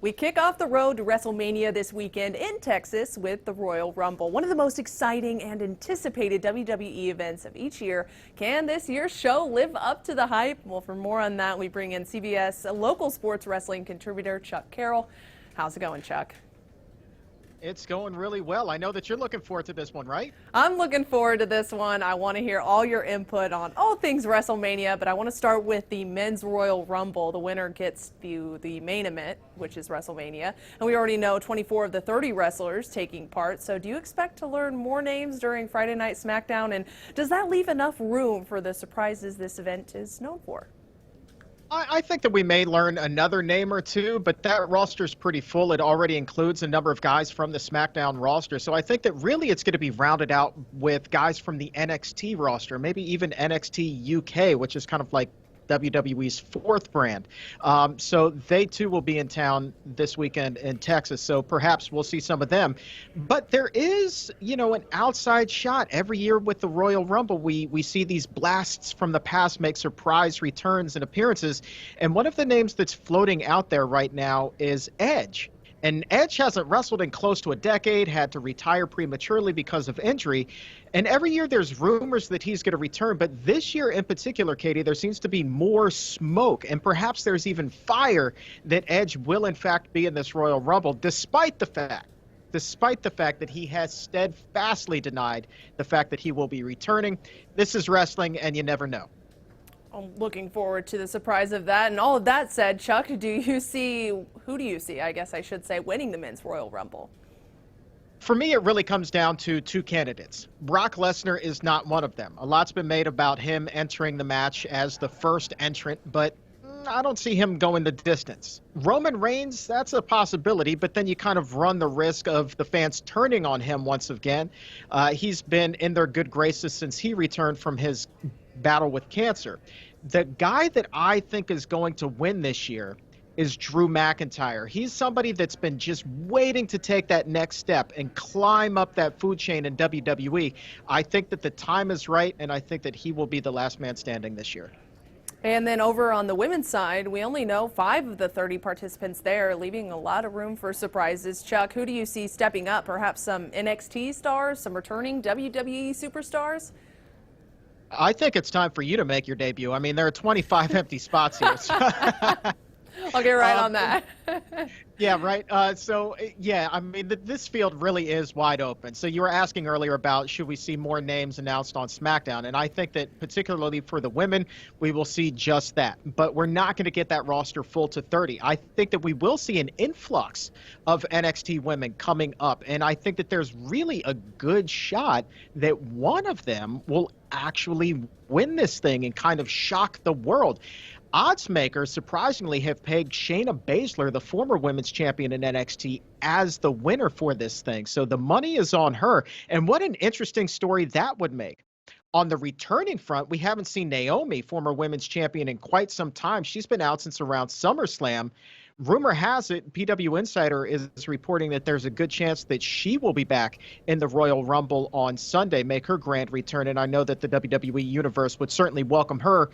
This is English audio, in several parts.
We kick off the road to WrestleMania this weekend in Texas with the Royal Rumble, one of the most exciting and anticipated WWE events of each year. Can this year's show live up to the hype? Well, for more on that, we bring in CBS local sports wrestling contributor Chuck Carroll. How's it going, Chuck? It's going really well. I know that you're looking forward to this one, right? I'm looking forward to this one. I want to hear all your input on all things WrestleMania, but I want to start with the Men's Royal Rumble. The winner gets the main event, which is WrestleMania. And we already know 24 of the 30 wrestlers taking part. So do you expect to learn more names during Friday Night Smackdown? And does that leave enough room for the surprises this event is known for? I think that we may learn another name or two, but that roster's pretty full. It already includes a number of guys from the SmackDown roster. So I think that really it's going to be rounded out with guys from the NXT roster, maybe even NXT UK, which is kind of like WWE's fourth brand. So they too will be in town this weekend in Texas. So perhaps we'll see some of them. But there is, an outside shot every year with the Royal Rumble. We see these blasts from the past make surprise returns and appearances. And one of the names that's floating out there right now is Edge. And Edge hasn't wrestled in close to a decade, had to retire prematurely because of injury. And every year there's rumors that he's going to return. But this year in particular, Katie, there seems to be more smoke. And perhaps there's even fire that Edge will, in fact, be in this Royal Rumble, despite the fact that he has steadfastly denied the fact that he will be returning. This is wrestling, and you never know. I'm looking forward to the surprise of that. And all of that said, Chuck, who do you see, I guess I should say, winning the Men's Royal Rumble? For me, it really comes down to two candidates. Brock Lesnar is not one of them. A lot's been made about him entering the match as the first entrant, but I don't see him going the distance. Roman Reigns, that's a possibility, but then you kind of run the risk of the fans turning on him once again. He's been in their good graces since he returned from his battle with cancer. The guy that I think is going to win this year is Drew McIntyre. He's somebody that's been just waiting to take that next step and climb up that food chain in WWE. I think that the time is right, and I think that he will be the last man standing this year. And then over on the women's side, we only know 5 of the 30 participants there, leaving a lot of room for surprises. Chuck, who do you see stepping up? Perhaps some NXT stars, some returning WWE superstars? I think it's time for you to make your debut. I mean, there are 25 empty spots here. I'll get right on that. Yeah, right. I mean, this field really is wide open. So you were asking earlier about should we see more names announced on SmackDown, and I think that particularly for the women, we will see just that. But we're not going to get that roster full to 30. I think that we will see an influx of NXT women coming up, and I think that there's really a good shot that one of them will actually win this thing and kind of shock the world. Odds makers surprisingly have pegged Shayna Baszler, the former women's champion in NXT, as the winner for this thing. So the money is on her. And what an interesting story that would make. On the returning front, we haven't seen Naomi, former women's champion, in quite some time. She's been out since around SummerSlam. Rumor has it, PW Insider is reporting that there's a good chance that she will be back in the Royal Rumble on Sunday, make her grand return. And I know that the WWE Universe would certainly welcome her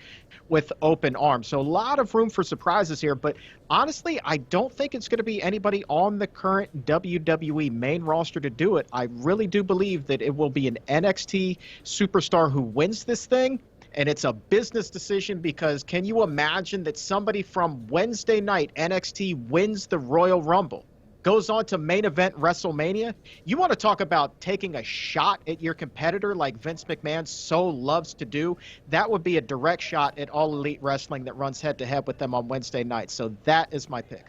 with open arms. So a lot of room for surprises here. But honestly, I don't think it's going to be anybody on the current WWE main roster to do it. I really do believe that it will be an NXT superstar who wins this thing. And it's a business decision because can you imagine that somebody from Wednesday night NXT wins the Royal Rumble, goes on to main event WrestleMania? You want to talk about taking a shot at your competitor like Vince McMahon so loves to do? That would be a direct shot at All Elite Wrestling that runs head-to-head with them on Wednesday night. So that is my pick.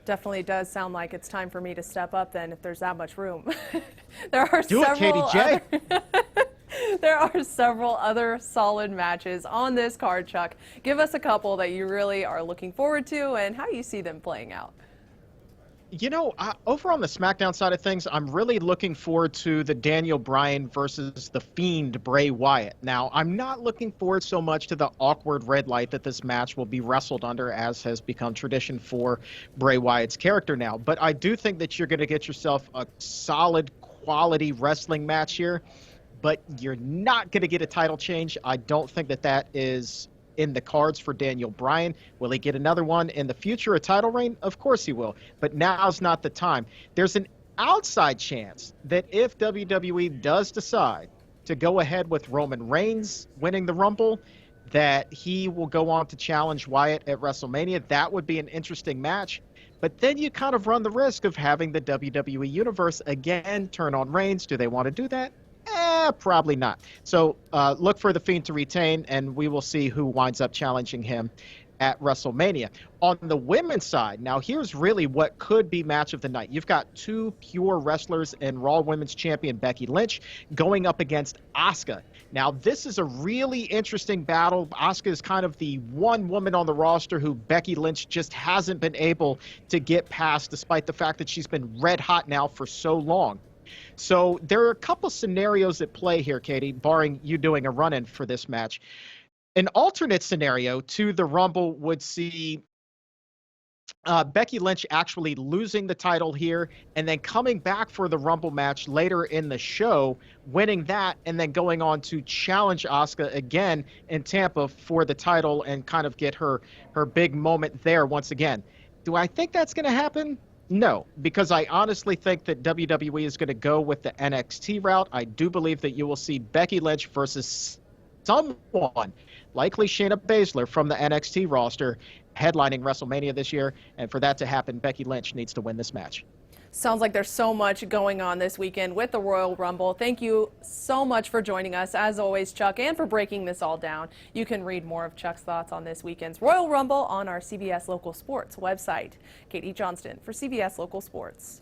Definitely does sound like it's time for me to step up then if there's that much room. There are Do it, Katie J. There are several other solid matches on this card, Chuck. Give us a couple that you really are looking forward to and how you see them playing out. Over on the SmackDown side of things, I'm really looking forward to the Daniel Bryan versus The Fiend Bray Wyatt. Now, I'm not looking forward so much to the awkward red light that this match will be wrestled under, as has become tradition for Bray Wyatt's character now. But I do think that you're going to get yourself a solid quality wrestling match here. But you're not going to get a title change. I don't think that is in the cards for Daniel Bryan. Will he get another one in the future, a title reign? Of course he will, but now's not the time. There's an outside chance that if WWE does decide to go ahead with Roman Reigns winning the Rumble, that he will go on to challenge Wyatt at WrestleMania. That would be an interesting match. But then you kind of run the risk of having the WWE Universe again turn on Reigns. Do they want to do that? Probably not. So look for The Fiend to retain, and we will see who winds up challenging him at WrestleMania. On the women's side, now here's really what could be match of the night. You've got two pure wrestlers in Raw Women's Champion Becky Lynch going up against Asuka. Now this is a really interesting battle. Asuka is kind of the one woman on the roster who Becky Lynch just hasn't been able to get past, despite the fact that she's been red hot now for so long. So there are a couple scenarios at play here, Katie, barring you doing a run-in for this match. An alternate scenario to the Rumble would see Becky Lynch actually losing the title here and then coming back for the Rumble match later in the show, winning that, and then going on to challenge Asuka again in Tampa for the title and kind of get her big moment there once again. Do I think that's going to happen? No, because I honestly think that WWE is going to go with the NXT route. I do believe that you will see Becky Lynch versus someone, likely Shayna Baszler from the NXT roster, headlining WrestleMania this year. And for that to happen, Becky Lynch needs to win this match. Sounds like there's so much going on this weekend with the Royal Rumble. Thank you so much for joining us, as always, Chuck, and for breaking this all down. You can read more of Chuck's thoughts on this weekend's Royal Rumble on our CBS Local Sports website. Katie Johnston for CBS Local Sports.